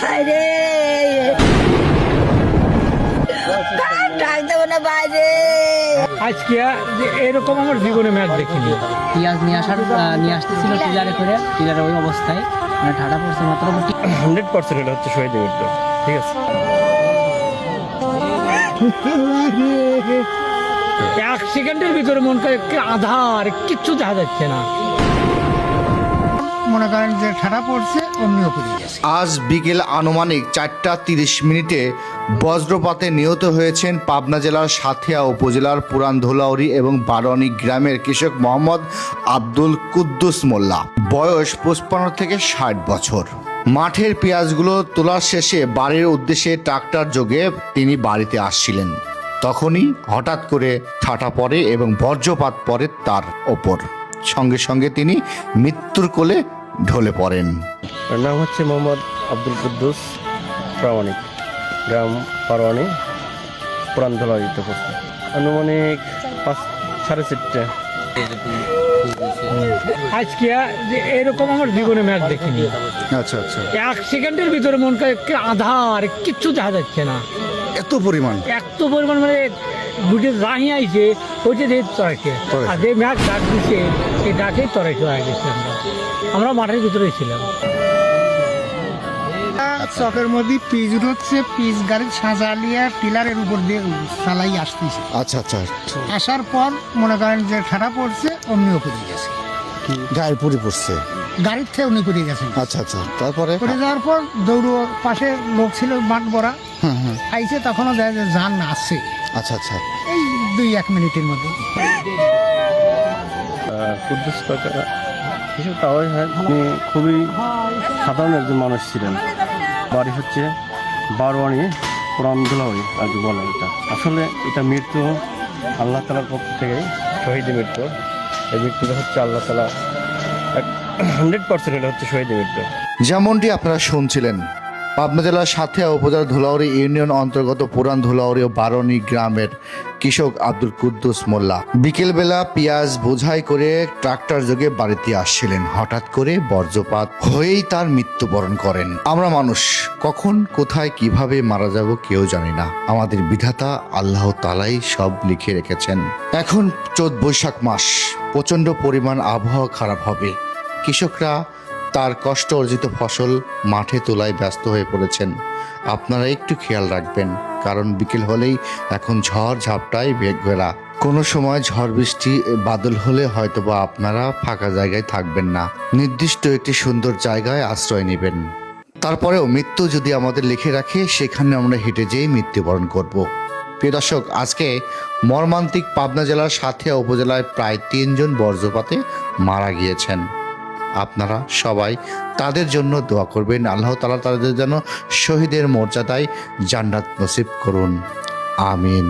বাইরে ডাকতে না বাইরে। আজকে এরকম আমার জীবনে ম্যাচ দেখিনি। পেঁয়াজ নিয়ে আসতেছিল টিলারে করে, টিলারে ওই অবস্থায় মানে ঠাডা পড়ছে মাত্র 100% এটা হচ্ছে শহীদ মৃত্যু। ঠিক আছে, এক সেকেন্ডের ভিতরে মন করে আধার, কিচ্ছু দেখা যাচ্ছে না। মনে করেন যে ঠাডা পড়ছে অমনিও পড়ে গেছে। আজ বিকেল আনুমানিক 4:30 বজ্রপাতে নিহত হয়েছেন পাবনা জেলার সাঁথিয়া উপজেলার পুরান ধুলাউড়ি এবং বারোয়ানি গ্রামের কৃষক মোহাম্মদ আব্দুল কুদ্দুস মোল্লা, বয়স 55 থেকে 60 বছর। মাঠের পেঁয়াজগুলো তোলার শেষে বাড়ির উদ্দেশ্যে ট্রাক্টর যোগে তিনি বাড়িতে আসছিলেন। তখনই হঠাৎ করে ঠাটা পড়ে এবং বজ্রপাত পড়ে তার ওপর। সঙ্গে সঙ্গে তিনি মৃত্যুর কোলে ঢলে পড়েন। ওর নাম হচ্ছে মোহাম্মদ আব্দুল কুদ্দুস প্রামাণিক, গ্রাম পারওয়ানি, পুরান ধলাইতে পড়ছে। আনুমানিক 4:30। আজকে এরকম আমার জীবনে ম্যাচ দেখিনি। আচ্ছা আচ্ছা, এক সেকেন্ডের ভিতরে মন করে আধার, কিচ্ছু দেখা যাচ্ছে না। এত পরিমাণ এত পরিমাণ মানে দুটো রাহি আইছে, ওইটা দিয়ে তরাইছে, আর যে ম্যাচ ডাক দিচ্ছে সেই ডাকেই তরাইছে হয়ে গেছে। আমরা মাঠের ভিতরেই ছিলাম। চকের মধ্যে পিচ হচ্ছে, পিচ গাড়ি সাজালিয়া টিলারের উপর দিয়ে চালাই আসতেছে। আচ্ছা আচ্ছা, আসার পর মনে করেন যে ঠাডা পড়ছে অমনিও পড়ে গেছে। গায়ের পুরি পড়ছে। গাড়ির থেকে উনি পড়ে গেছেন। আচ্ছা আচ্ছা, তারপরে পড়ে যাওয়ার পর দৌড় পাশে লোক ছিল মাঠ ভরা, আইছে তখনও দেখা যায় যান আসছে। আচ্ছা আচ্ছা, এই 2-1 মিনিটের মধ্যে। কুদ্দুস কাকা হিসেবে তাও তিনি খুবই সাধারণ একজন মানুষ ছিলেন। বাড়ি হচ্ছে বারোয়ানি, পুরান ধুলাউড়ি আর কি বলে। এটা আসলে এটা মৃত্যু আল্লাহ তালার পক্ষ থেকে শহীদ মৃত্যু। এই মৃত্যুটা হচ্ছে আল্লাহ তালা 100% এটা হচ্ছে শহীদ মৃত্যু। যেমনটি আপনারা শুনছিলেন, পাবনা জেলার সাঁথিয়া উপজেলার ধুলাউড়ি ইউনিয়ন অন্তর্গত পুরান ধুলাউড়ি ও বারোয়ানি গ্রামের কৃষক আব্দুল কুদ্দুস মোল্লা বিকেলবেলা পেঁয়াজ বোঝাই করে ট্রাক্টর যোগে বাড়িতে আসছিলেন। হঠাৎ করে বজ্রপাত হয়েই তার মৃত্যুবরণ করেন। আমরা মানুষ কখন কোথায় কিভাবে মারা যাব কেউ জানি না। আমাদের বিধাতা আল্লাহ তাআলাই সব লিখে রেখেছেন। এখন চৈত বৈশাখ মাস, প্রচণ্ড পরিমাণ আবহাওয়া খারাপ হবে। কৃষকরা তার কষ্ট অর্জিত ফসল মাঠে তোলায় ব্যস্ত হয়ে পড়েছেন। আপনারা একটু খেয়াল রাখবেন, কারণ বিকেল হলেই এখন ঝড় ঝাপটায় ঘেরা। কোনো সময় ঝড় বৃষ্টি বাদল হলে হয়তোবা আপনারা ফাঁকা জায়গায় থাকবেন না, নির্দিষ্ট একটি সুন্দর জায়গায় আশ্রয় নেবেন। তারপরেও মৃত্যু যদি আমাদের লিখে রাখে, সেখানে আমরা হেঁটে যেয়ে মৃত্যুবরণ করব। প্রিয় দর্শক, আজকে মর্মান্তিক পাবনা জেলার সাঁথিয়া উপজেলায় প্রায় 3 জন বজ্রপাতে মারা গিয়েছেন। আপনারা সবাই তাদের জন্য দোয়া করবেন। আল্লাহ তাআলা তাদের যেন শহীদের মর্যাদায় জান্নাত নসিব করুন। আমিন।